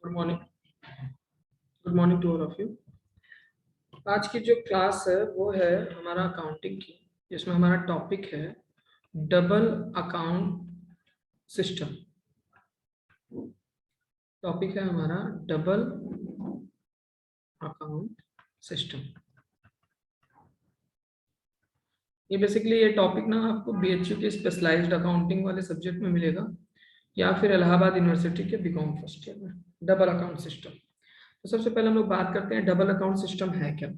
Good morning. Good morning to all of you. आज की जो क्लास है वो है हमारा अकाउंटिंग की, जिसमें हमारा टॉपिक है डबल अकाउंट सिस्टम। टॉपिक है हमारा डबल अकाउंट सिस्टम। ये बेसिकली ये टॉपिक ना आपको बीएचयू के स्पेशलाइज्ड अकाउंटिंग वाले सब्जेक्ट में मिलेगा या फिर इलाहाबाद यूनिवर्सिटी के बीकॉम फर्स्ट ईयर में। Double account system. तो सबसे पहले हम लोग बात करते हैं डबल अकाउंट सिस्टम है क्या।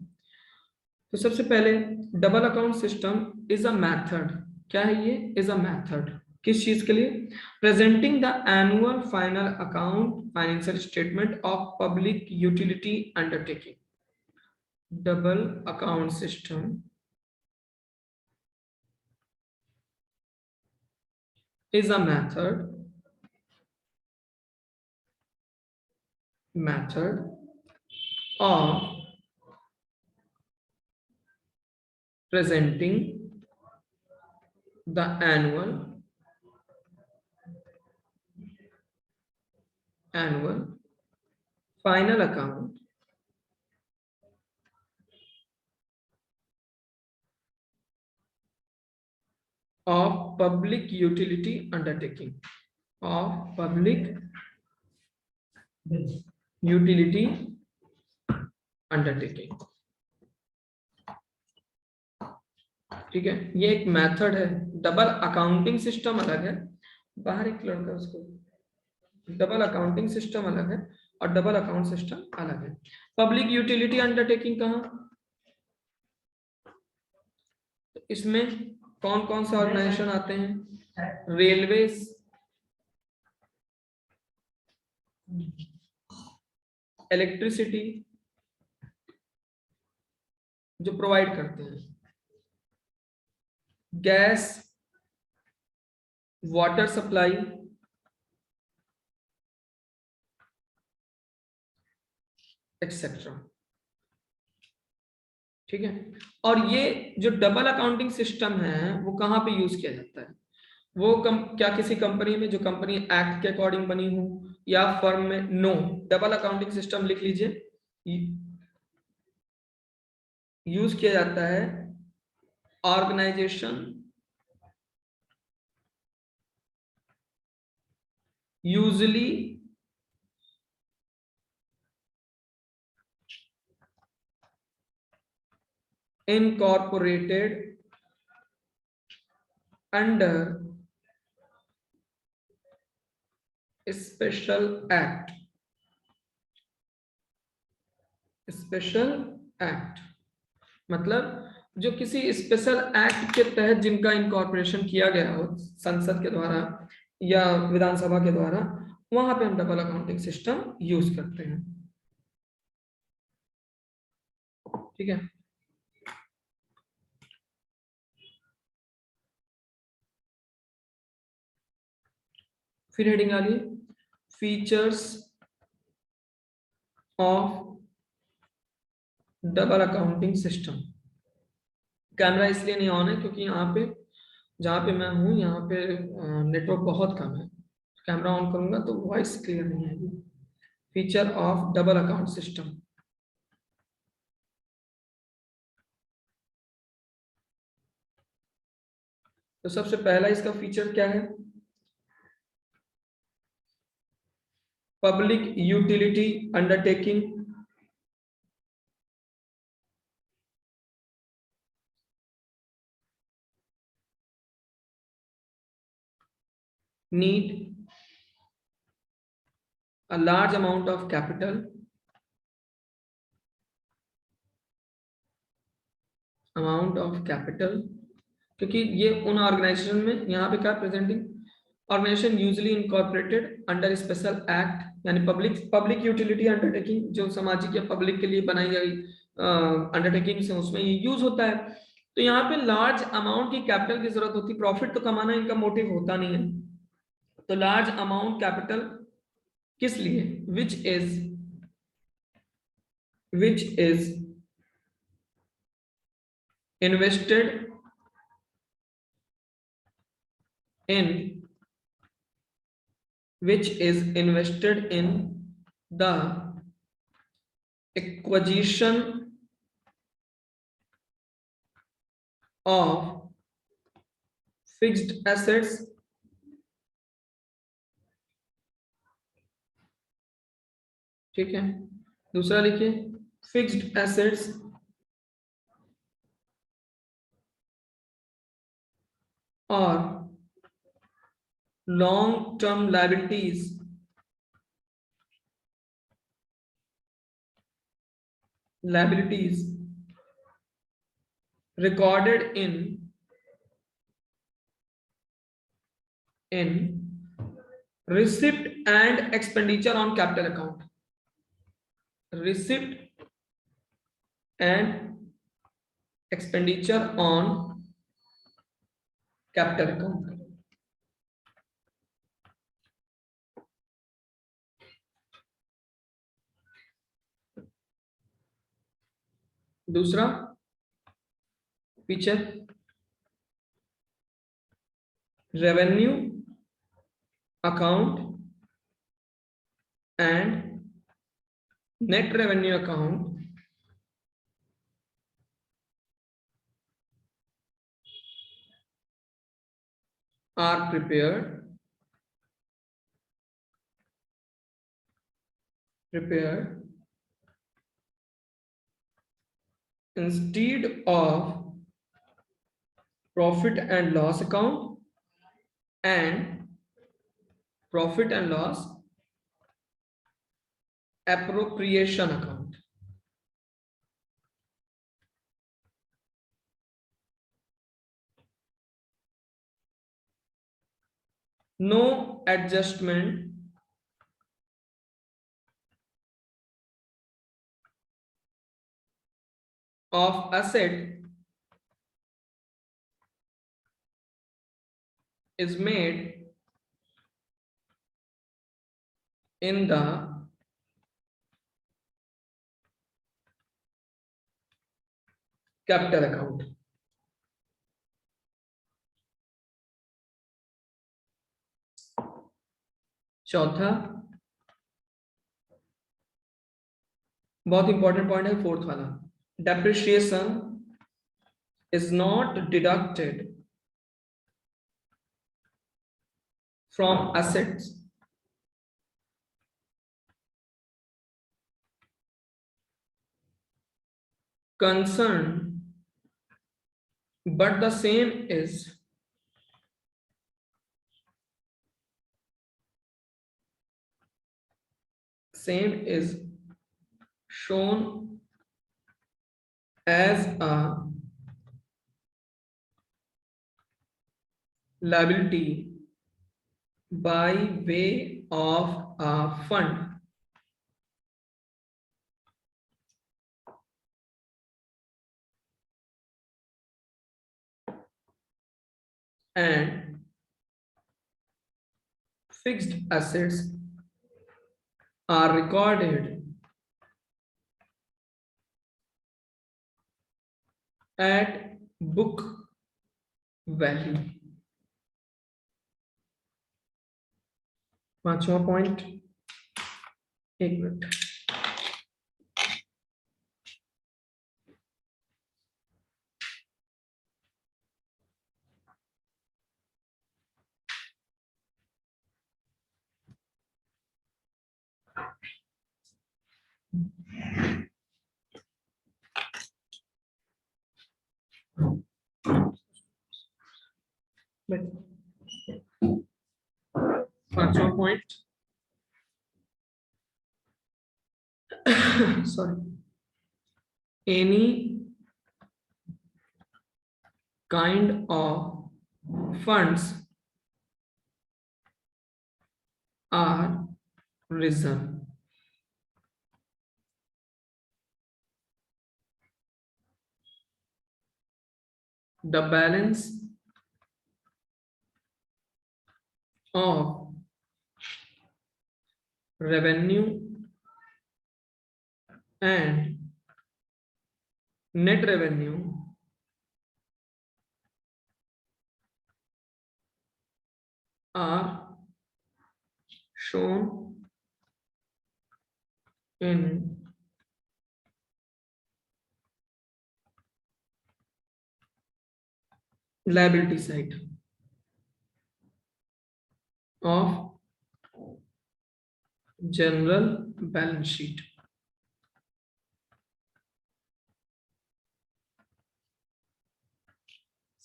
तो सबसे पहले double account system is a method. क्या है ये? इज अ मेथड किस चीज के लिए? Presenting the annual final account financial statement of public utility undertaking. Double account system is a method of presenting the annual final account of public utility undertaking ठीक है, ये एक मेथड है। Double accounting system अलग है, बाहर एक लड़का उसको, डबल अकाउंटिंग सिस्टम अलग है और डबल अकाउंट सिस्टम अलग है। पब्लिक यूटिलिटी अंडरटेकिंग कहाँ? तो इसमें कौन कौन से ऑर्गेनाइजेशन आते हैं? रेलवेज, इलेक्ट्रिसिटी जो प्रोवाइड करते हैं, गैस, वाटर सप्लाई, एक्सेट्रा। ठीक है, और ये जो डबल अकाउंटिंग सिस्टम है वो कहाँ पे यूज किया जाता है? वो क्या किसी कंपनी में जो कंपनी एक्ट के अकॉर्डिंग बनी हो या फर्म में? नो। डबल अकाउंटिंग सिस्टम लिख लीजिए, यूज किया जाता है organisation usually incorporated under special act. Special act मतलब जो किसी स्पेशल एक्ट के तहत जिनका इनकॉर्पोरेशन किया गया हो संसद के द्वारा या विधानसभा के द्वारा, वहां पे हम डबल अकाउंटिंग सिस्टम यूज करते हैं। ठीक है, फिर हेडिंग आ रही features of double accounting system. Camera इसलिए नहीं ऑन है क्योंकि यहाँ पे जहाँ पे मैं हूँ यहाँ पे नेटवर्क बहुत कम है। कैमरा ऑन करूंगा तो वॉइस क्लियर नहीं आएगी। Feature of double account system. तो सबसे पहला इसका फीचर क्या है? Public utility undertaking need a large amount of capital क्योंकि ये उन ऑर्गेनाइजेशन में यहाँ पे क्या presenting organisation usually incorporated under special act, यानी पब्लिक यूटिलिटी अंडरटेकिंग जो सामाजिक या पब्लिक के लिए बनाई गई अंडरटेकिंग से उसमें ये यूज होता है। तो यहाँ पे लार्ज अमाउंट की कैपिटल की जरूरत होती है। प्रॉफिट तो कमाना इनका मोटिव होता नहीं है, तो लार्ज अमाउंट कैपिटल किस लिए? Which is invested in the acquisition of fixed assets ठीक है। दूसरा लिखिए फिक्स्ड एसेट्स और long term liabilities recorded in receipt and expenditure on capital account. Receipt and expenditure on capital account. दूसरा feature revenue account and net revenue account are prepared instead of profit and loss account and profit and loss appropriation account. No adjustment of asset is made in the capital account. चौथा बहुत important point है fourth वाला, depreciation is not deducted from assets concerned, but the same is shown as a liability by way of a fund and fixed assets are recorded at book value. पांचवा point, एक minute, पांचवा point sorry, any kind of funds are risen the balance of revenue and net revenue are shown in liability side of general balance sheet.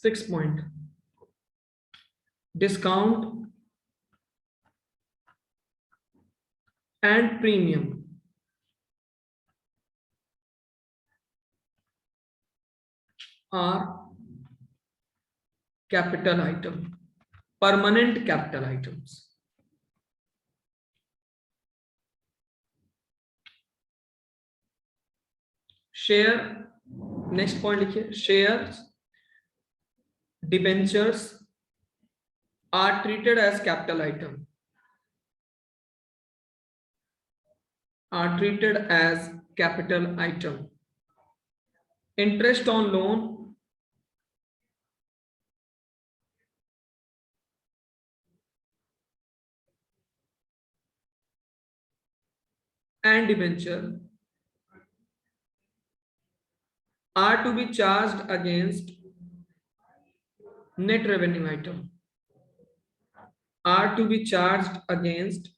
Sixth point, discount and premium are capital item, permanent capital items. Share, next point लिखिए, shares, debentures are treated as capital item, are treated as capital item. Interest on loan and debenture are to be charged against net revenue item, are to be charged against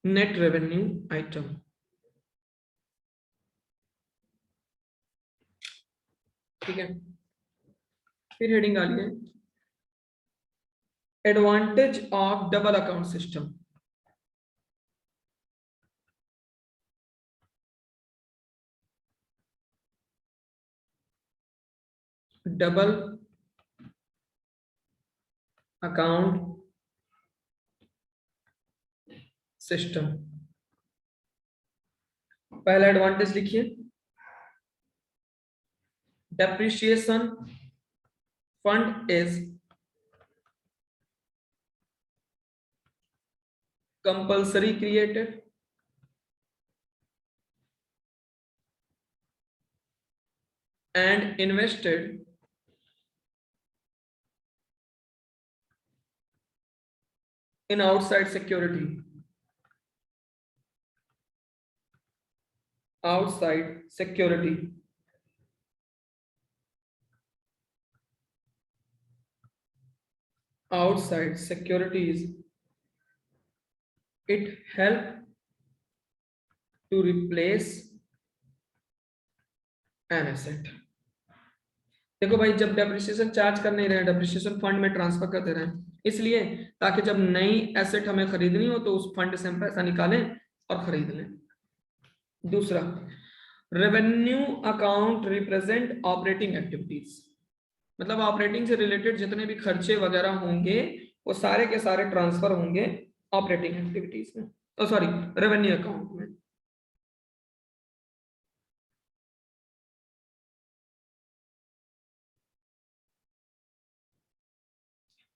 net revenue item. ठीक है, फिर heading डालिए, advantage of double account system. Double account system. पहला advantage लिखिए, depreciation fund is compulsory created and invested in outside security, outside security. Outside securities, it help to replace an asset. देखो भाई, जब depreciation charge कर नहीं रहे, depreciation fund में transfer करते रहे, इसलिए ताकि जब नई एसेट हमें खरीदनी हो तो उस फंड से हम पैसा निकालें और खरीद लें. दूसरा, revenue account represent operating activities, मतलब ऑपरेटिंग से रिलेटेड जितने भी खर्चे वगैरह होंगे वो सारे के सारे ट्रांसफर होंगे ऑपरेटिंग एक्टिविटीज में, सॉरी रेवेन्यू अकाउंट में.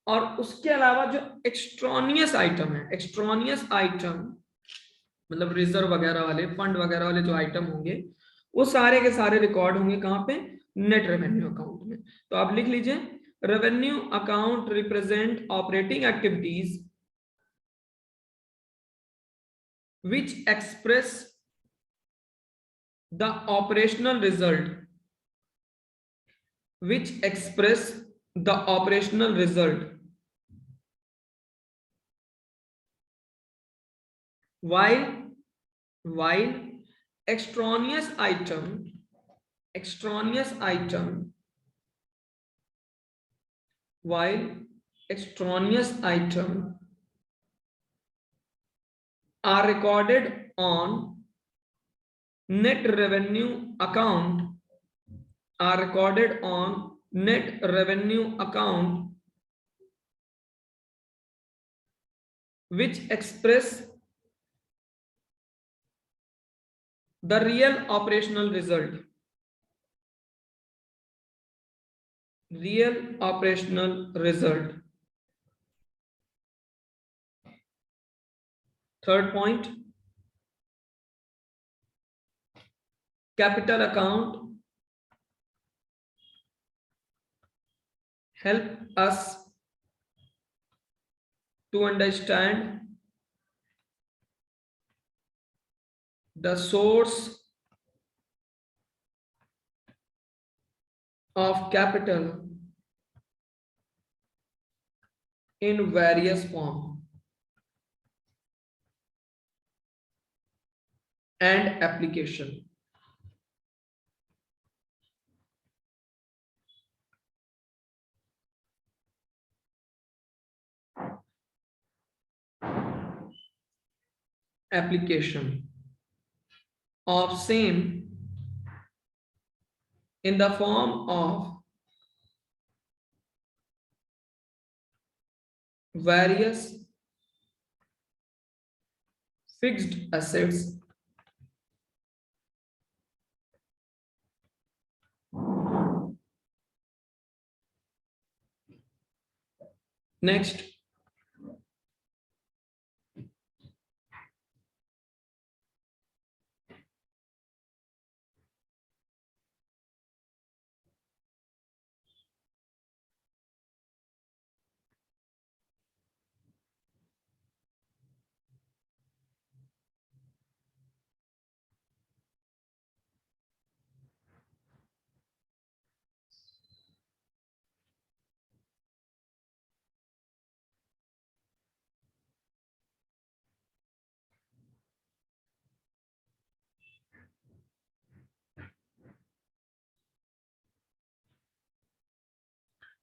और उसके अलावा जो एक्स्ट्रॉनियस आइटम है, एक्स्ट्रॉनियस आइटम मतलब रिजर्व वगैरह वाले, फंड वगैरह वाले जो आइटम होंगे वो सारे के सारे रिकॉर्ड होंगे कहां पे, नेट रेवेन्यू अकाउंट में. तो आप लिख लीजिए, revenue account represent operating activities which express the operational result, which express the operational result, while extraneous item while extraneous item are recorded on net revenue account, are recorded on net revenue account which express the real operational result, real operational result. Third point, capital account help us to understand the source of capital in various form and application. Application of same in the form of various fixed assets next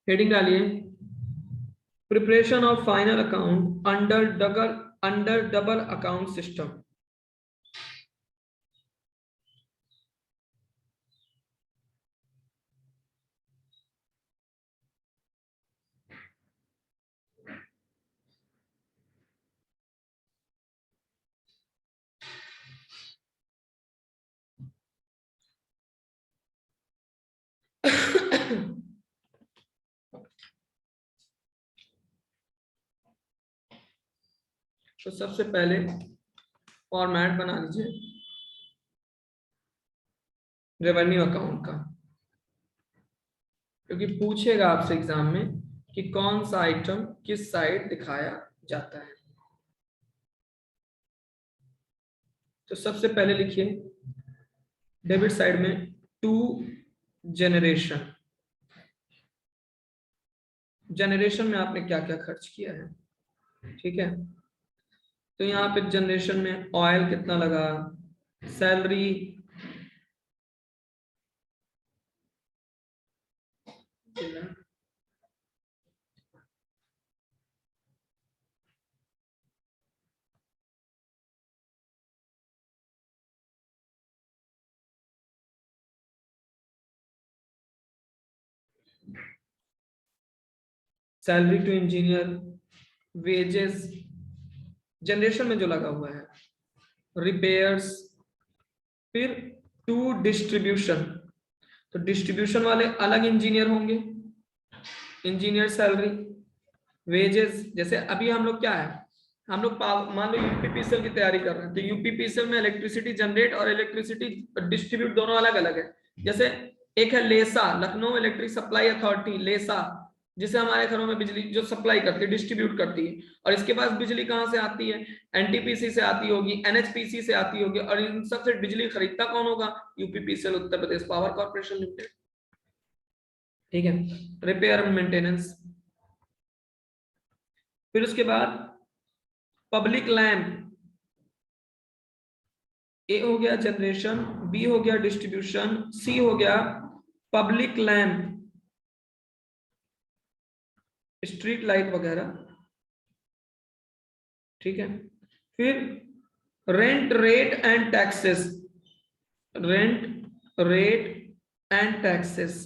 heading डालिए preparation of final account under double account system. तो सबसे पहले format बना लीजिए revenue account का, क्योंकि पूछेगा आपसे एग्जाम में कि कौन सा आइटम किस साइड दिखाया जाता है। तो सबसे पहले लिखिए डेबिट साइड में टू जनरेशन। जनरेशन में आपने क्या क्या खर्च किया है, ठीक है। तो यहाँ पे जनरेशन में ऑयल कितना लगा, salary, salary to engineer, wages generation में जो लगा हुआ है, रिपेयर्स, फिर टू डिस्ट्रीब्यूशन। तो डिस्ट्रीब्यूशन वाले अलग इंजीनियर होंगे, इंजीनियर सैलरी, वेजेस। जैसे अभी हम लोग क्या है, हम लोग मान लो यूपीपीसीएल की तैयारी कर रहे हैं, तो यूपीपीसीएल में इलेक्ट्रिसिटी जनरेट और इलेक्ट्रिसिटी डिस्ट्रीब्यूट दोनों अलग अलग है। जैसे एक है लेसा, लखनऊ इलेक्ट्रिक सप्लाई अथॉरिटी, लेसा, जिसे हमारे घरों में बिजली जो सप्लाई करती है, डिस्ट्रीब्यूट करती है। और इसके पास बिजली कहाँ से आती है, एनटीपीसी से आती होगी, एनएचपीसी से आती होगी, और इन सबसे बिजली खरीदता कौन होगा, UPPCL, Uttar Pradesh power corporation limited, ठीक है। रिपेयर एंड मेंटेनेंस, फिर उसके बाद पब्लिक लैंप, ए हो गया जनरेशन, बी हो गया डिस्ट्रीब्यूशन, सी हो गया पब्लिक लैंप, स्ट्रीट लाइट वगैरह, ठीक है। फिर rent rate and taxes, rent rate and taxes,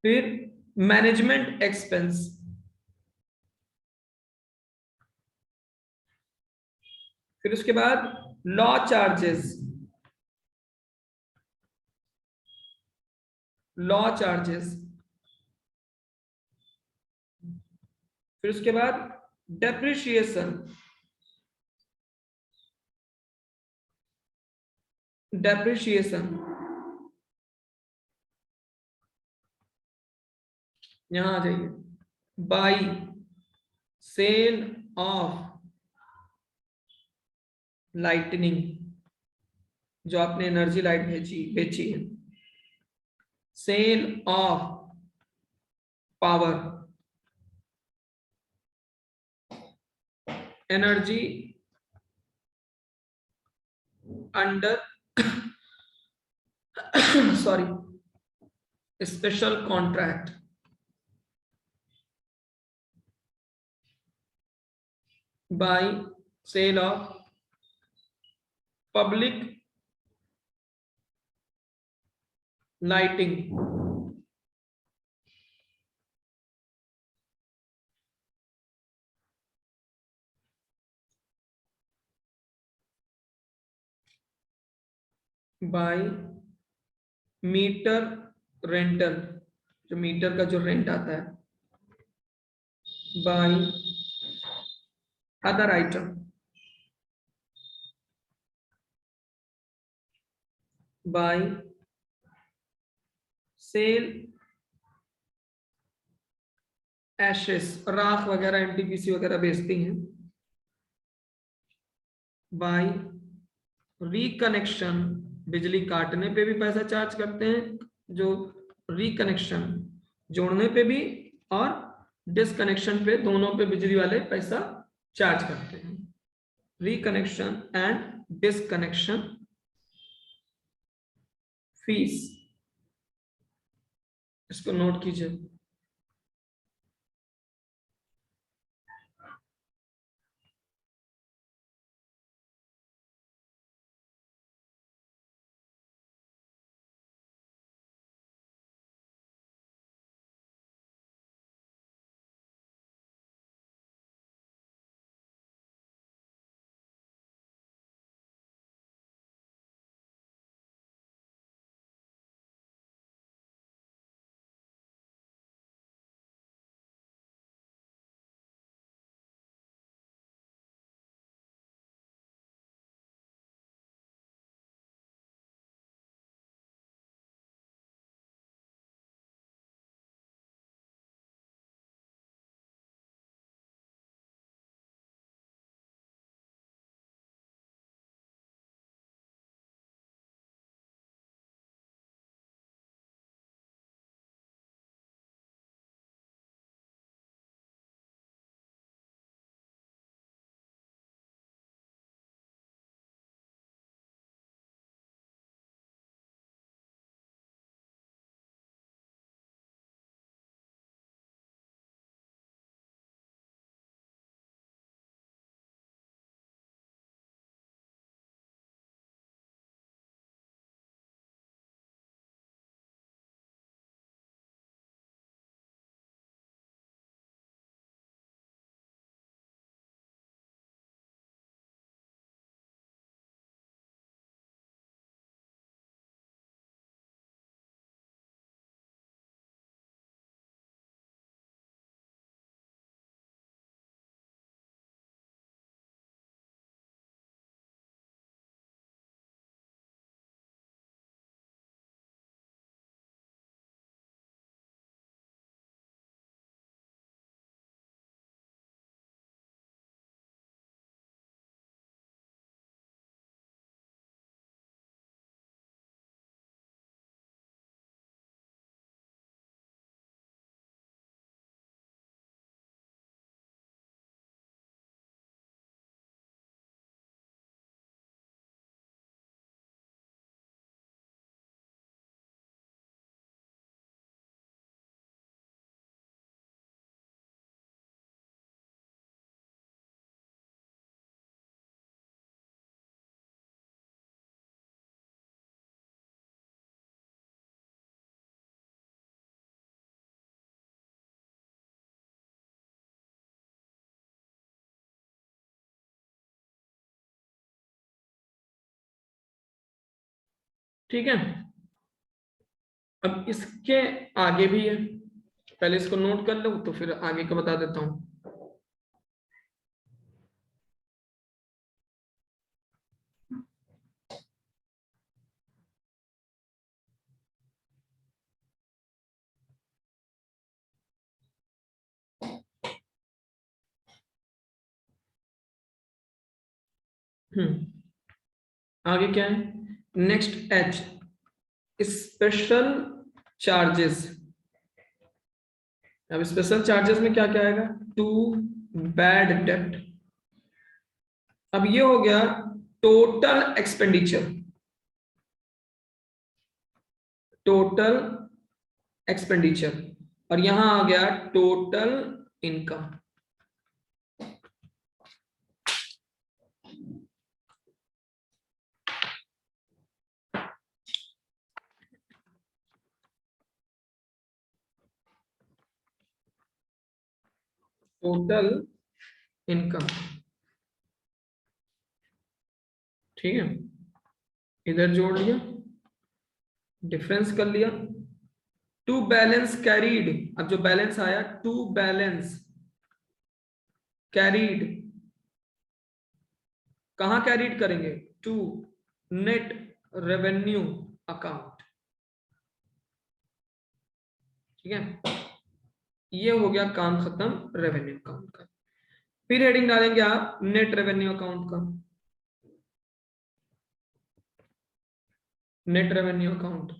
फिर मैनेजमेंट एक्सपेंस, फिर उसके बाद लॉ चार्जेस, लॉ चार्जेस, फिर उसके बाद डेप्रिशिएशन, डेप्रिशिएशन, यहां आ जाइए, बाई सेल ऑफ लाइटनिंग, जो आपने एनर्जी लाइट बेची है। Sale of power, energy under sorry special contract, by sale of public lighting, by meter rental, जो मीटर का जो रेंट आता है, by other item, by sale ashes, राख वगैरह एनटीपीसी वगैरह बेचती हैं, बाय रिकनेक्शन, बिजली काटने पे भी पैसा चार्ज करते हैं, जो रिकनेक्शन जोड़ने पे भी और डिसकनेक्शन पे, दोनों पे बिजली वाले पैसा चार्ज करते हैं। रिकनेक्शन एंड डिसकनेक्शन फीस, इसको नोट कीजिए। ठीक है, अब इसके आगे भी है, पहले इसको नोट कर लो तो फिर आगे का बता देता हूं। आगे क्या है, नेक्स्ट एच, स्पेशल चार्जेस। अब स्पेशल चार्जेस में क्या क्या आएगा, टू बैड डेट। अब ये हो गया टोटल एक्सपेंडिचर, टोटल एक्सपेंडिचर, और यहां आ गया टोटल इनकम। टोटल इनकम, ठीक है, इधर जोड़ लिया, डिफरेंस कर लिया। टू बैलेंस कैरीड, अब जो बैलेंस आया टू बैलेंस कैरीड, कहां कैरीड करेंगे, टू नेट रेवेन्यू अकाउंट, ठीक है। ये हो गया काम खत्म रेवेन्यू अकाउंट का। फिर हेडिंग डालेंगे आप नेट रेवेन्यू अकाउंट का, नेट रेवेन्यू अकाउंट।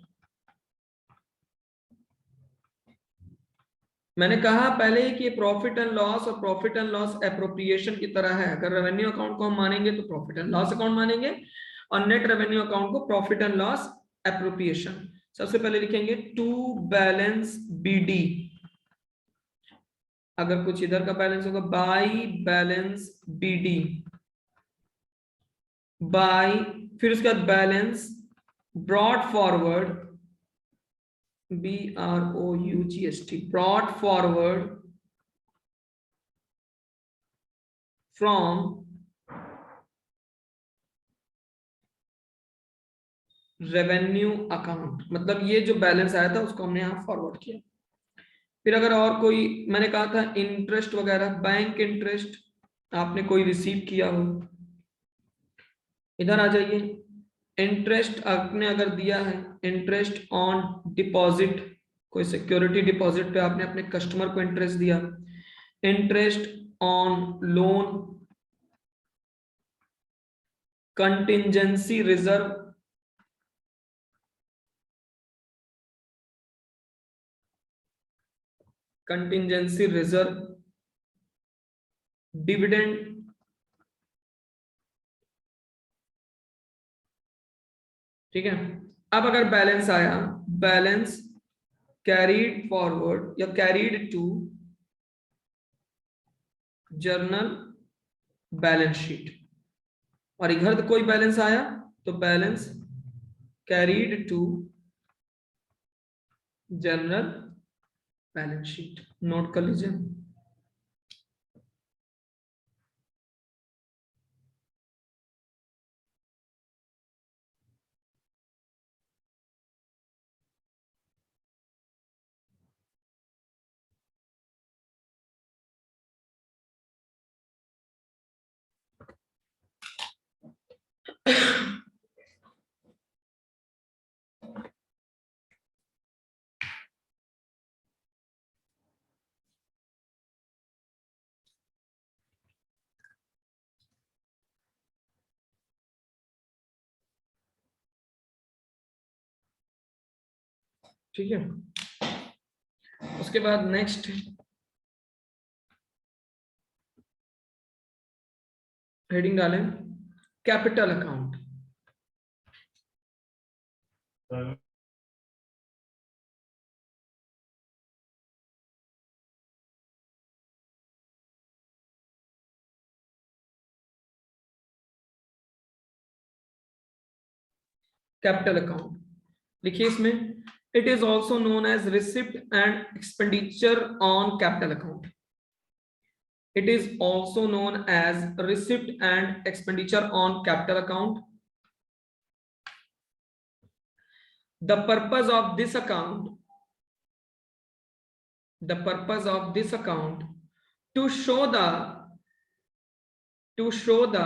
मैंने कहा पहले ही कि प्रॉफिट एंड लॉस और प्रॉफिट एंड लॉस एप्रोप्रिएशन की तरह है। अगर रेवेन्यू अकाउंट को हम मानेंगे तो प्रॉफिट एंड लॉस अकाउंट मानेंगे, और नेट रेवेन्यू अकाउंट को प्रॉफिट एंड लॉस एप्रोप्रिएशन। सबसे पहले लिखेंगे टू बैलेंस बीडी, अगर कुछ इधर का बैलेंस होगा बाई बैलेंस बीडी, बाई, फिर उसके बाद balance brought forward, BROUGST, brought forward from revenue account. मतलब ये जो बैलेंस आया था उसको हमने यहां फॉरवर्ड किया। फिर अगर और कोई, मैंने कहा था इंटरेस्ट वगैरह, बैंक इंटरेस्ट आपने कोई रिसीव किया हो, इधर आ जाइए। इंटरेस्ट आपने अगर दिया है, इंटरेस्ट ऑन डिपॉजिट, कोई सिक्योरिटी डिपॉजिट पे आपने अपने कस्टमर को इंटरेस्ट दिया, interest on loan, contingency reserve, contingency reserve, dividend, ठीक है। अब अगर बैलेंस आया, बैलेंस कैरीड फॉरवर्ड या carried to general balance sheet, और इधर कोई बैलेंस आया तो balance carried to general balance sheet, note कर लीजिए। ठीक है, उसके बाद नेक्स्ट हेडिंग डालें कैपिटल अकाउंट। कैपिटल अकाउंट लिखिए इसमें, it is also known as receipt and expenditure on capital account. It is also known as receipt and expenditure on capital account. The purpose of this account, the purpose of this account to show the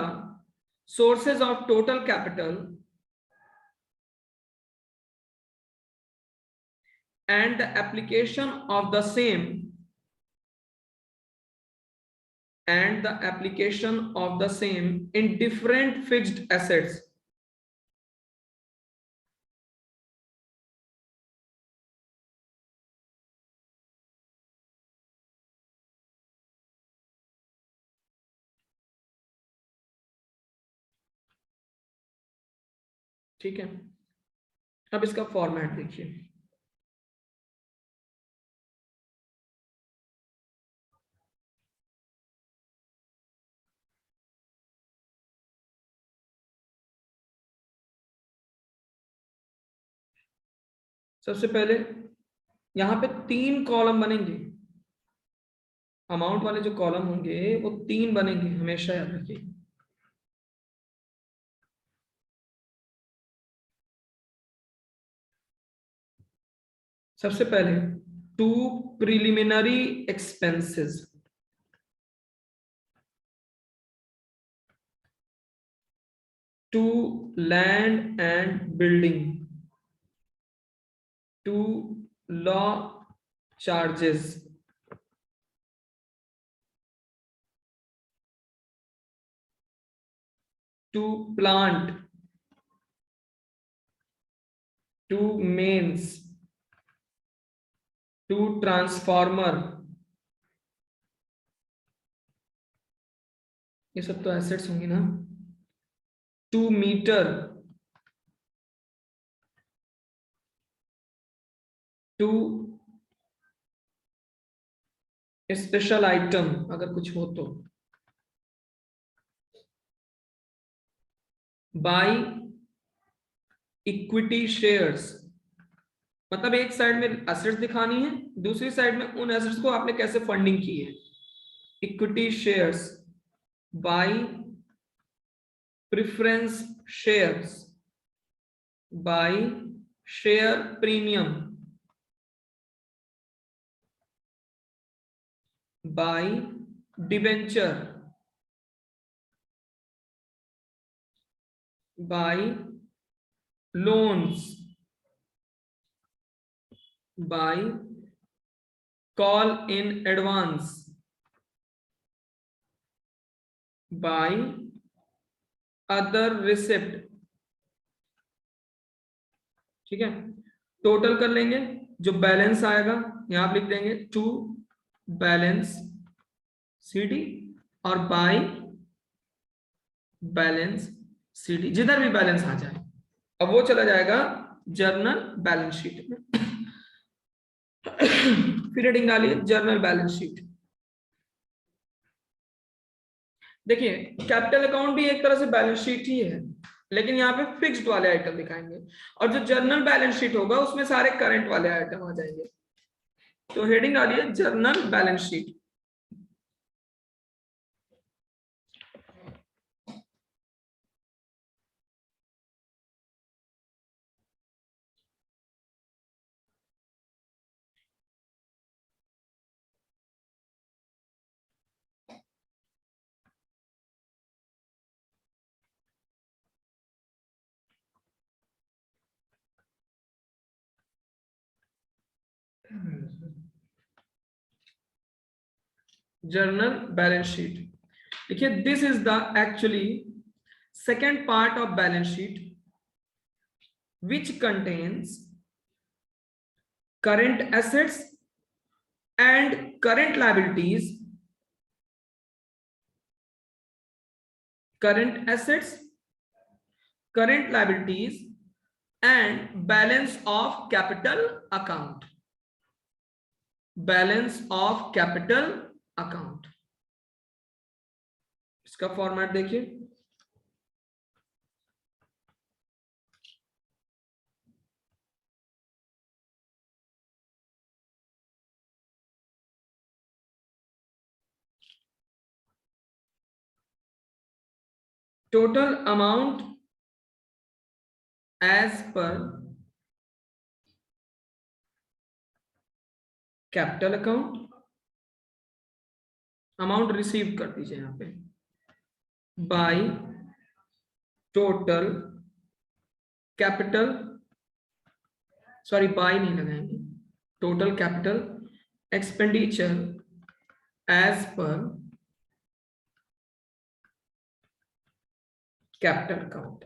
sources of total capital and the application of the same, and the application of the same in different fixed assets ठीक है, अब इसका format देखिए। सबसे पहले यहाँ पे 3 column बनेंगे, अमाउंट वाले जो कॉलम होंगे वो 3 बनेंगे, हमेशा याद रखिए। सबसे पहले 2 preliminary expenses, 2 land and building, 2 law charges, 2 plant, 2 mains, 2 transformer, ये सब तो एसेट्स होंगी ना, 2 मीटर, 2 स्पेशल आइटम अगर कुछ हो तो, बाय इक्विटी शेयर्स, मतलब एक साइड में एसेट्स दिखानी है, दूसरी साइड में उन एसेट्स को आपने कैसे फंडिंग की है। Equity shares, by preference shares, by share premium, by debenture, by loans, by call in advance, by other receipt. ठीक है, टोटल कर लेंगे, जो बैलेंस आएगा यहां आप लिख देंगे टू बैलेंस सीडी और बाय बैलेंस सीडी, जिधर भी बैलेंस आ जाए अब वो चला जाएगा जर्नल बैलेंस शीट में। फिर हेडिंग डालिए जर्नल बैलेंस शीट। देखिए कैपिटल अकाउंट भी एक तरह से बैलेंस शीट ही है, लेकिन यहाँ पे फिक्स्ड वाले आइटम दिखाएंगे, और जो जर्नल बैलेंस शीट होगा उसमें सारे करंट वाले आइटम आ जाएंगे। तो हेडिंग डालिए journal balance sheet. Journal balance sheet, देखिए this is the actually second part of balance sheet which contains current assets and current liabilities, current assets, current liabilities and balance of capital account, balance of capital account। इसका format देखिए, total amount as per capital account, amount receive कर दीजिए यहां पे, by total capital, sorry by नहीं लगाएंगे, total capital expenditure as per capital account,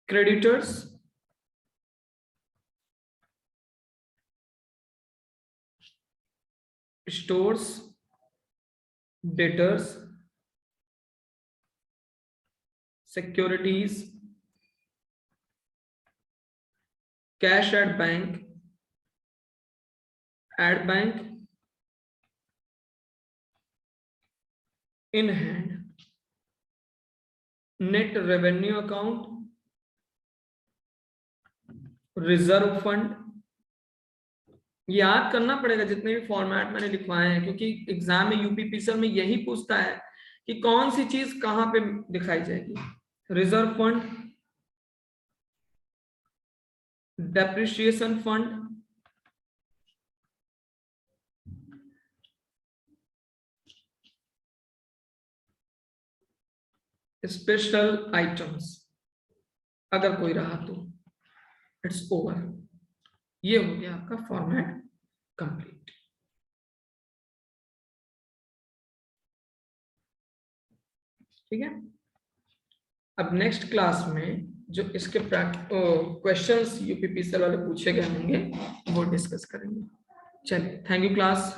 creditors, stores, debtors, securities, cash at bank, in hand, net revenue account, reserve fund. याद करना पड़ेगा जितने भी फॉर्मेट मैंने लिखवाए हैं, क्योंकि एग्जाम में यूपीपीसीएल में यही पूछता है कि कौन सी चीज कहां पे दिखाई जाएगी। Reserve fund, depreciation fund, special items अगर कोई रहा तो। It's over. ये हो गया आपका फॉर्मेट कंप्लीट। ठीक है, अब नेक्स्ट क्लास में जो इसके क्वेश्चंस यूपीपीसीएल वाले पूछे गए होंगे वो डिस्कस करेंगे। चलिए, थैंक यू क्लास।